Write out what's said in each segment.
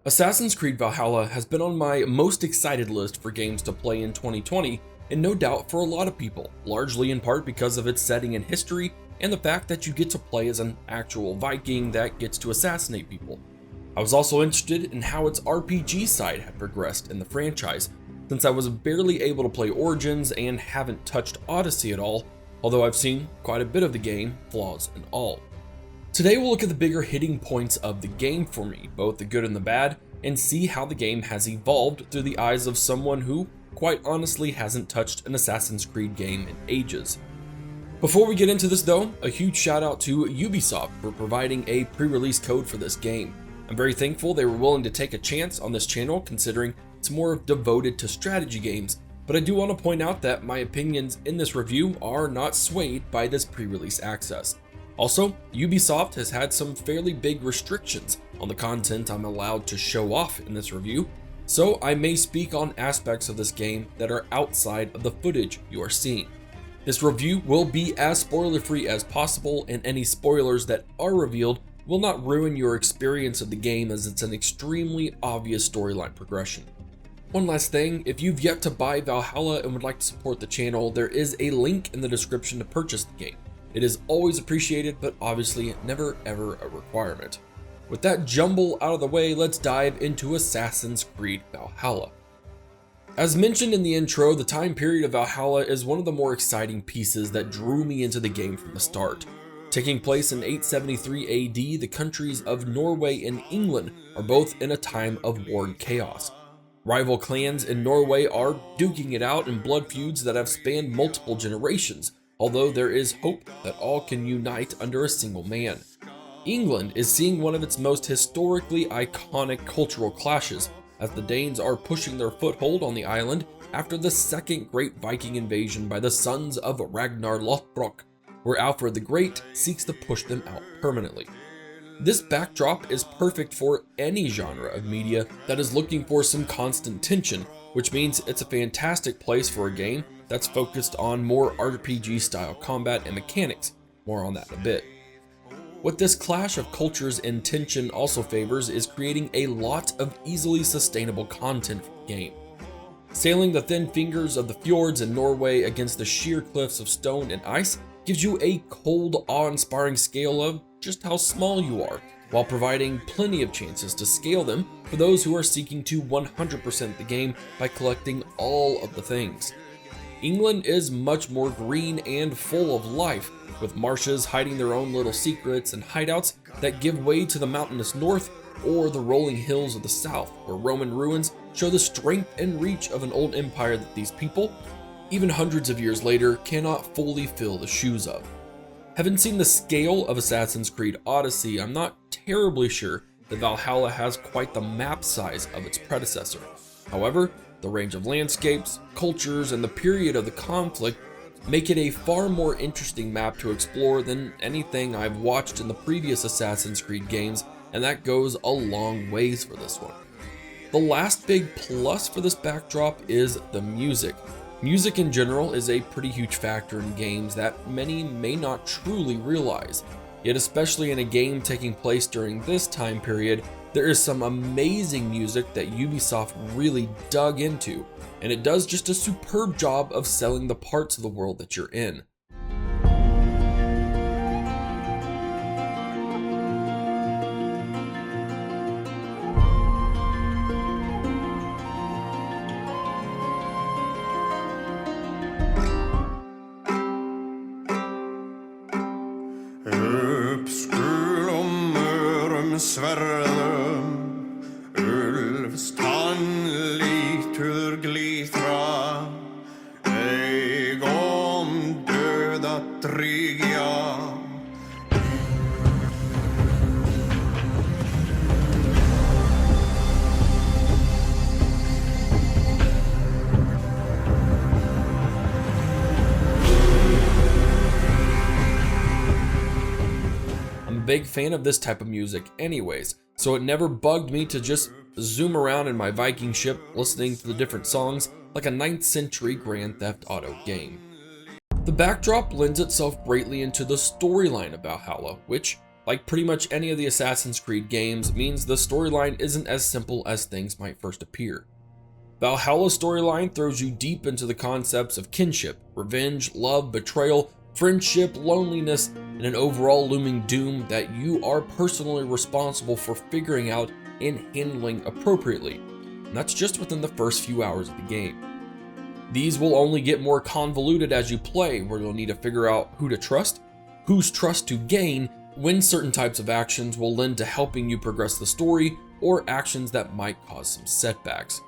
Assassin's Creed Valhalla has been on my most excited list for games to play in 2020, and no doubt for a lot of people, largely in part because of its setting and history, and the fact that you get to play as an actual Viking that gets to assassinate people. I was also interested in how its RPG side had progressed in the franchise, since I was barely able to play Origins and haven't touched Odyssey at all, although I've seen quite a bit of the game, flaws and all. Today we'll look at the bigger hitting points of the game for me, both the good and the bad, and see how the game has evolved through the eyes of someone who, quite honestly, hasn't touched an Assassin's Creed game in ages. Before we get into this though, a huge shout out to Ubisoft for providing a pre-release code for this game. I'm very thankful they were willing to take a chance on this channel, considering it's more devoted to strategy games, but I do want to point out that my opinions in this review are not swayed by this pre-release access. Also, Ubisoft has had some fairly big restrictions on the content I'm allowed to show off in this review, so I may speak on aspects of this game that are outside of the footage you are seeing. This review will be as spoiler-free as possible, and any spoilers that are revealed will not ruin your experience of the game, as it's an extremely obvious storyline progression. One last thing, if you've yet to buy Valhalla and would like to support the channel, there is a link in the description to purchase the game. It is always appreciated, but obviously never ever a requirement. With that jumble out of the way, let's dive into Assassin's Creed Valhalla. As mentioned in the intro, the time period of Valhalla is one of the more exciting pieces that drew me into the game from the start. Taking place in 873 AD, the countries of Norway and England are both in a time of war and chaos. Rival clans in Norway are duking it out in blood feuds that have spanned multiple generations, although there is hope that all can unite under a single man. England is seeing one of its most historically iconic cultural clashes, as the Danes are pushing their foothold on the island after the second great Viking invasion by the sons of Ragnar Lothbrok, where Alfred the Great seeks to push them out permanently. This backdrop is perfect for any genre of media that is looking for some constant tension, which means it's a fantastic place for a game that's focused on more RPG style combat and mechanics. More on that in a bit. What this clash of cultures and tension also favors is creating a lot of easily sustainable content for the game. Sailing the thin fingers of the fjords in Norway against the sheer cliffs of stone and ice gives you a cold, awe-inspiring scale of just how small you are, while providing plenty of chances to scale them for those who are seeking to 100% the game by collecting all of the things. England is much more green and full of life, with marshes hiding their own little secrets and hideouts that give way to the mountainous north or the rolling hills of the south, where Roman ruins show the strength and reach of an old empire that these people, even hundreds of years later, cannot fully fill the shoes of. Having seen the scale of Assassin's Creed Odyssey, I'm not terribly sure that Valhalla has quite the map size of its predecessor. However, the range of landscapes, cultures, and the period of the conflict make it a far more interesting map to explore than anything I've watched in the previous Assassin's Creed games, and that goes a long ways for this one. The last big plus for this backdrop is the music. Music in general is a pretty huge factor in games that many may not truly realize. Yet especially in a game taking place during this time period, there is some amazing music that Ubisoft really dug into, and it does just a superb job of selling the parts of the world that you're in. Sverðum, Ulfs tannlítur glitra, eigum döða tryggja. Big fan of this type of music anyways, so it never bugged me to just zoom around in my Viking ship listening to the different songs like a 9th century Grand Theft Auto game. The backdrop lends itself greatly into the storyline of Valhalla, which like pretty much any of the Assassin's Creed games, means the storyline isn't as simple as things might first appear. Valhalla's storyline throws you deep into the concepts of kinship, revenge, love, betrayal, friendship, loneliness, and an overall looming doom that you are personally responsible for figuring out and handling appropriately. And that's just within the first few hours of the game. These will only get more convoluted as you play, where you'll need to figure out who to trust, whose trust to gain, when certain types of actions will lend to helping you progress the story, or actions that might cause some setbacks.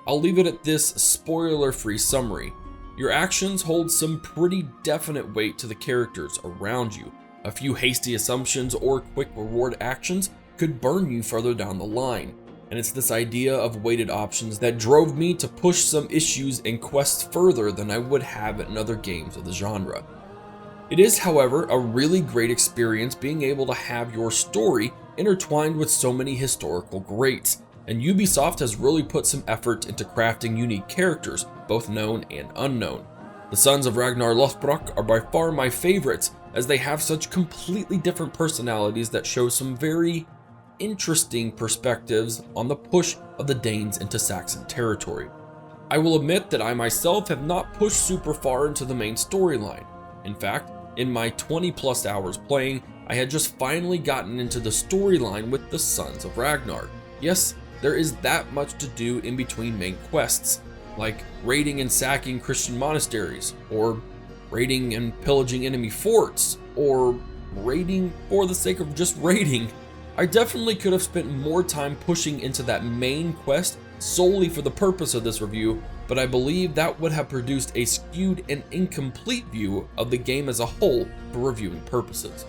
I'll leave it at this spoiler-free summary. Your actions hold some pretty definite weight to the characters around you. A few hasty assumptions or quick reward actions could burn you further down the line. And it's this idea of weighted options that drove me to push some issues and quests further than I would have in other games of the genre. It is, however, a really great experience being able to have your story intertwined with so many historical greats, and Ubisoft has really put some effort into crafting unique characters, both known and unknown. The Sons of Ragnar Lothbrok are by far my favorites, as they have such completely different personalities that show some very interesting perspectives on the push of the Danes into Saxon territory. I will admit that I myself have not pushed super far into the main storyline. In fact, in my 20 plus hours playing, I had just finally gotten into the storyline with the Sons of Ragnar. Yes, there is that much to do in between main quests, like raiding and sacking Christian monasteries, or raiding and pillaging enemy forts, or raiding for the sake of just raiding. I definitely could have spent more time pushing into that main quest solely for the purpose of this review, but I believe that would have produced a skewed and incomplete view of the game as a whole for reviewing purposes.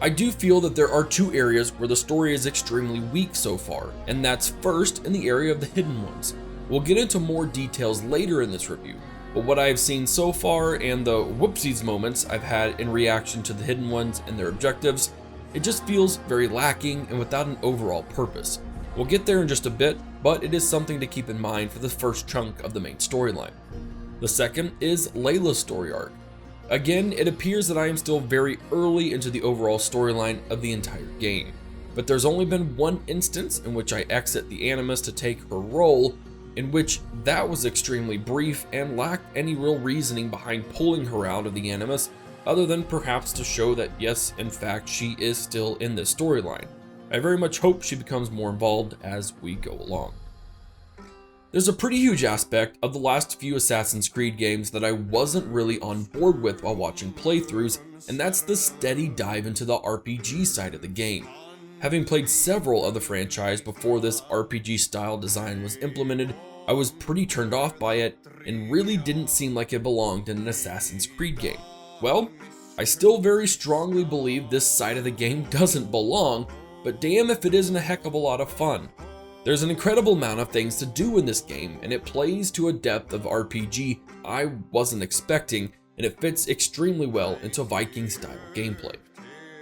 I do feel that there are two areas where the story is extremely weak so far, and that's first in the area of the hidden ones. We'll get into more details later in this review, but what I have seen so far and the whoopsies moments I've had in reaction to the hidden ones and their objectives, it just feels very lacking and without an overall purpose. We'll get there in just a bit, but it is something to keep in mind for the first chunk of the main storyline. The second is Layla's story arc. Again, it appears that I am still very early into the overall storyline of the entire game, but there's only been one instance in which I exit the Animus to take her role, in which that was extremely brief and lacked any real reasoning behind pulling her out of the Animus, other than perhaps to show that yes, in fact, she is still in this storyline. I very much hope she becomes more involved as we go along. There's a pretty huge aspect of the last few Assassin's Creed games that I wasn't really on board with while watching playthroughs, and that's the steady dive into the RPG side of the game. Having played several of the franchise before this RPG style design was implemented, I was pretty turned off by it and really didn't seem like it belonged in an Assassin's Creed game. Well, I still very strongly believe this side of the game doesn't belong, but damn if it isn't a heck of a lot of fun. There's an incredible amount of things to do in this game, and it plays to a depth of RPG I wasn't expecting, and it fits extremely well into Viking style gameplay.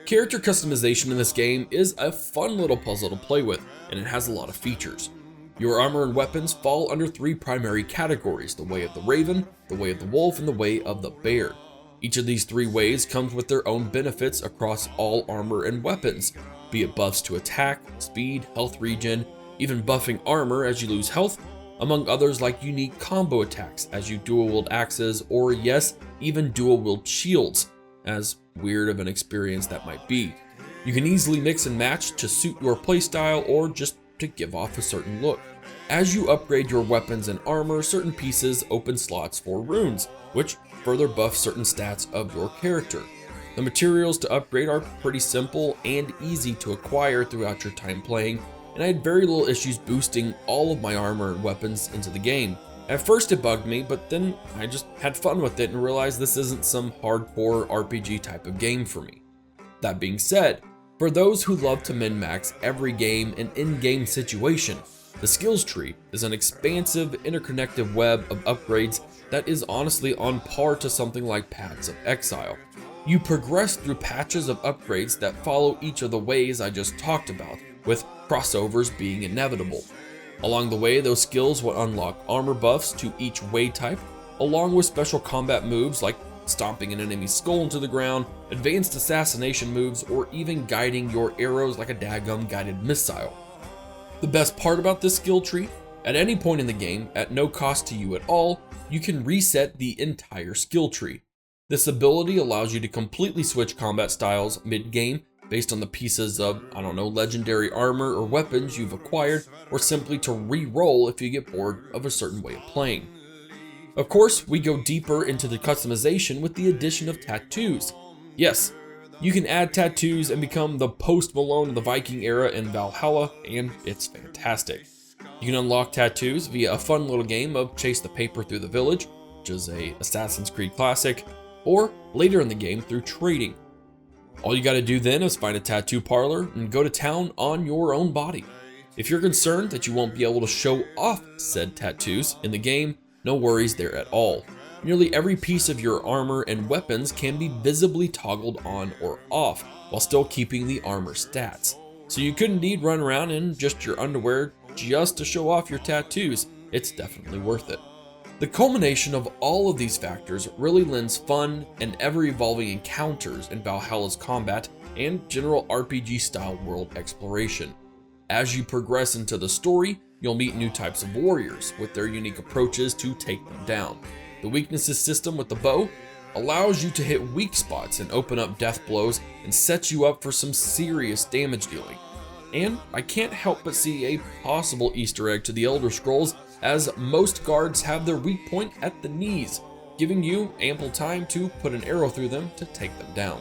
Character customization in this game is a fun little puzzle to play with, and it has a lot of features. Your armor and weapons fall under three primary categories: the way of the raven, the way of the wolf, and the way of the bear. Each of these three ways comes with their own benefits across all armor and weapons, be it buffs to attack, speed, health regen, even buffing armor as you lose health, among others like unique combo attacks as you dual wield axes, or yes, even dual wield shields, as weird of an experience that might be. You can easily mix and match to suit your playstyle or just to give off a certain look. As you upgrade your weapons and armor, certain pieces open slots for runes, which further buff certain stats of your character. The materials to upgrade are pretty simple and easy to acquire throughout your time playing, and I had very little issues boosting all of my armor and weapons into the game. At first it bugged me, but then I just had fun with it and realized this isn't some hardcore RPG type of game for me. That being said, for those who love to min-max every game and in-game situation, the skills tree is an expansive, interconnected web of upgrades that is honestly on par to something like Paths of Exile. You progress through patches of upgrades that follow each of the ways I just talked about, with crossovers being inevitable. Along the way, those skills will unlock armor buffs to each way type, along with special combat moves like stomping an enemy's skull into the ground, advanced assassination moves, or even guiding your arrows like a daggum guided missile. The best part about this skill tree, at any point in the game, at no cost to you at all, you can reset the entire skill tree. This ability allows you to completely switch combat styles mid-game based on the pieces of, legendary armor or weapons you've acquired, or simply to re-roll if you get bored of a certain way of playing. Of course, we go deeper into the customization with the addition of tattoos. Yes, you can add tattoos and become the Post Malone of the Viking era in Valhalla, and it's fantastic. You can unlock tattoos via a fun little game of Chase the Paper Through the Village, which is a Assassin's Creed classic, or later in the game through trading. All you gotta do then is find a tattoo parlor and go to town on your own body. If you're concerned that you won't be able to show off said tattoos in the game, no worries there at all. Nearly every piece of your armor and weapons can be visibly toggled on or off, while still keeping the armor stats. So you could indeed run around in just your underwear just to show off your tattoos. It's definitely worth it. The culmination of all of these factors really lends fun and ever-evolving encounters in Valhalla's combat and general RPG-style world exploration. As you progress into the story, you'll meet new types of warriors with their unique approaches to take them down. The weaknesses system with the bow allows you to hit weak spots and open up death blows and sets you up for some serious damage dealing. And I can't help but see a possible Easter egg to the Elder Scrolls, as most guards have their weak point at the knees, giving you ample time to put an arrow through them to take them down.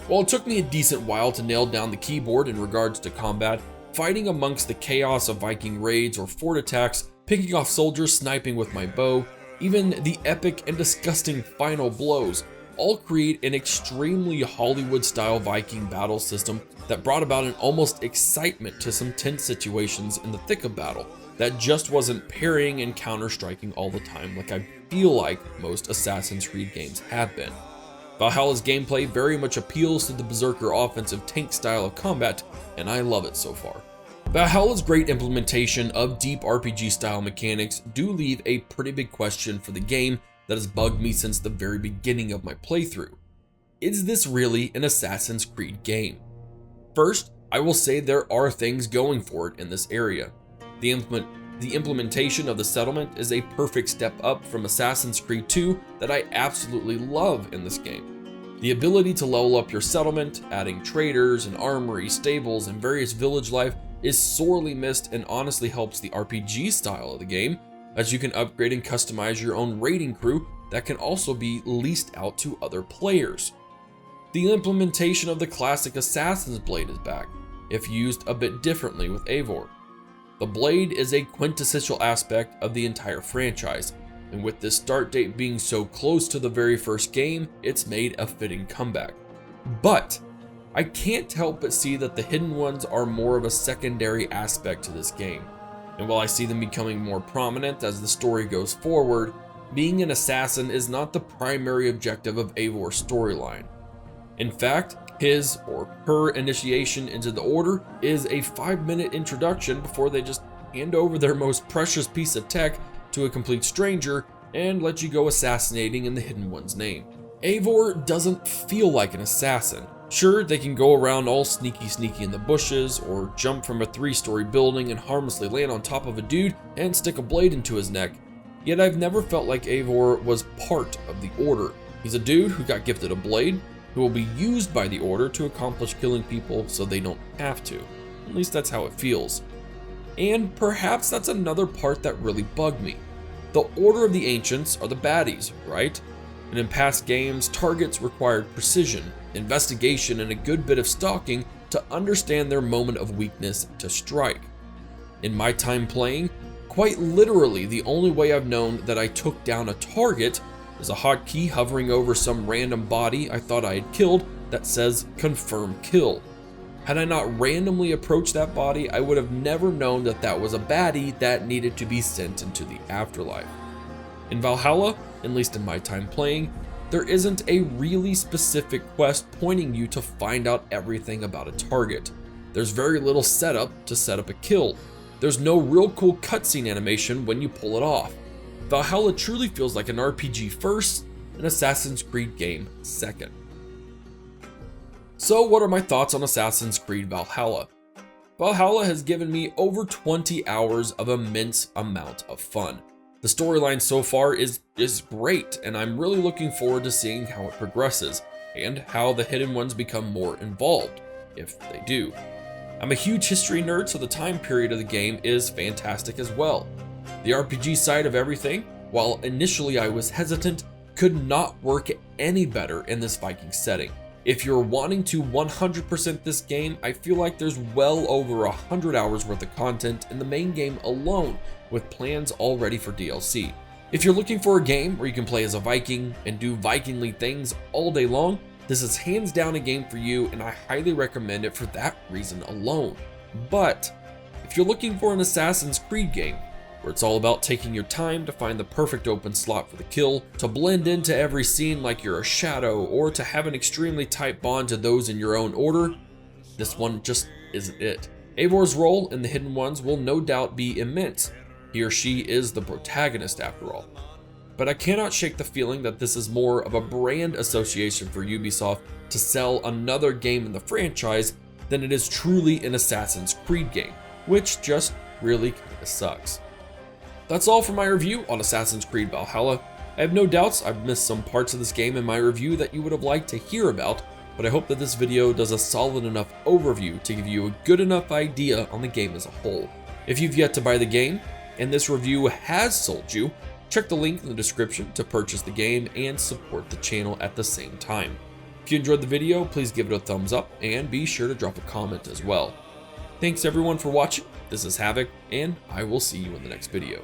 While it took me a decent while to nail down the keyboard in regards to combat, fighting amongst the chaos of Viking raids or fort attacks, picking off soldiers, sniping with my bow, even the epic and disgusting final blows, all create an extremely Hollywood-style Viking battle system that brought about an almost excitement to some tense situations in the thick of battle that just wasn't parrying and counter-striking all the time like I feel like most Assassin's Creed games have been. Valhalla's gameplay very much appeals to the Berserker offensive tank style of combat, and I love it so far. Valhalla's great implementation of deep RPG style mechanics do leave a pretty big question for the game that has bugged me since the very beginning of my playthrough. Is this really an Assassin's Creed game? First, I will say there are things going for it in this area. The implementation of the settlement is a perfect step up from Assassin's Creed 2 that I absolutely love in this game. The ability to level up your settlement, adding traders and armory, stables, and various village life is sorely missed and honestly helps the RPG style of the game, as you can upgrade and customize your own raiding crew that can also be leased out to other players. The implementation of the classic Assassin's Blade is back, if used a bit differently with Eivor. The blade is a quintessential aspect of the entire franchise, and with this start date being so close to the very first game, it's made a fitting comeback. But I can't help but see that the hidden ones are more of a secondary aspect to this game. And while I see them becoming more prominent as the story goes forward, being an assassin is not the primary objective of Eivor's storyline. In fact, his or her initiation into the Order is a 5-minute introduction before they just hand over their most precious piece of tech to a complete stranger and let you go assassinating in the Hidden One's name. Eivor doesn't feel like an assassin. Sure, they can go around all sneaky in the bushes, or jump from a 3-story building and harmlessly land on top of a dude and stick a blade into his neck, yet I've never felt like Eivor was part of the Order. He's a dude who got gifted a blade, who will be used by the Order to accomplish killing people so they don't have to. At least that's how it feels. And perhaps that's another part that really bugged me. The Order of the Ancients are the baddies, right? And in past games, targets required precision, investigation, and a good bit of stalking to understand their moment of weakness to strike. In my time playing, quite literally the only way I've known that I took down a target is a hotkey hovering over some random body I thought I had killed that says confirm kill. Had I not randomly approached that body, I would have never known that that was a baddie that needed to be sent into the afterlife. In Valhalla, at least in my time playing, there isn't a really specific quest pointing you to find out everything about a target. There's very little setup to set up a kill. There's no real cool cutscene animation when you pull it off. Valhalla truly feels like an RPG first an Assassin's Creed game second. So what are my thoughts on Assassin's Creed Valhalla? Valhalla has given me over 20 hours of immense amount of fun. The storyline so far is great, and I'm really looking forward to seeing how it progresses, and how the hidden ones become more involved, if they do. I'm a huge history nerd, so the time period of the game is fantastic as well. The RPG side of everything, while initially I was hesitant, could not work any better in this Viking setting. If you're wanting to 100% this game, I feel like there's well over 100 hours worth of content in the main game alone, with plans already for DLC. If you're looking for a game where you can play as a Viking and do Vikingly things all day long, this is hands down a game for you, and I highly recommend it for that reason alone. But if you're looking for an Assassin's Creed game, where it's all about taking your time to find the perfect open slot for the kill, to blend into every scene like you're a shadow, or to have an extremely tight bond to those in your own order, this one just isn't it. Eivor's role in the Hidden Ones will no doubt be immense. He or she is the protagonist after all. But I cannot shake the feeling that this is more of a brand association for Ubisoft to sell another game in the franchise than it is truly an Assassin's Creed game, which just really kinda sucks. That's all for my review on Assassin's Creed Valhalla. I have no doubts I've missed some parts of this game in my review that you would have liked to hear about, but I hope that this video does a solid enough overview to give you a good enough idea on the game as a whole. If you've yet to buy the game, and this review has sold you, check the link in the description to purchase the game and support the channel at the same time. If you enjoyed the video, please give it a thumbs up and be sure to drop a comment as well. Thanks everyone for watching. This is Havoc, and I will see you in the next video.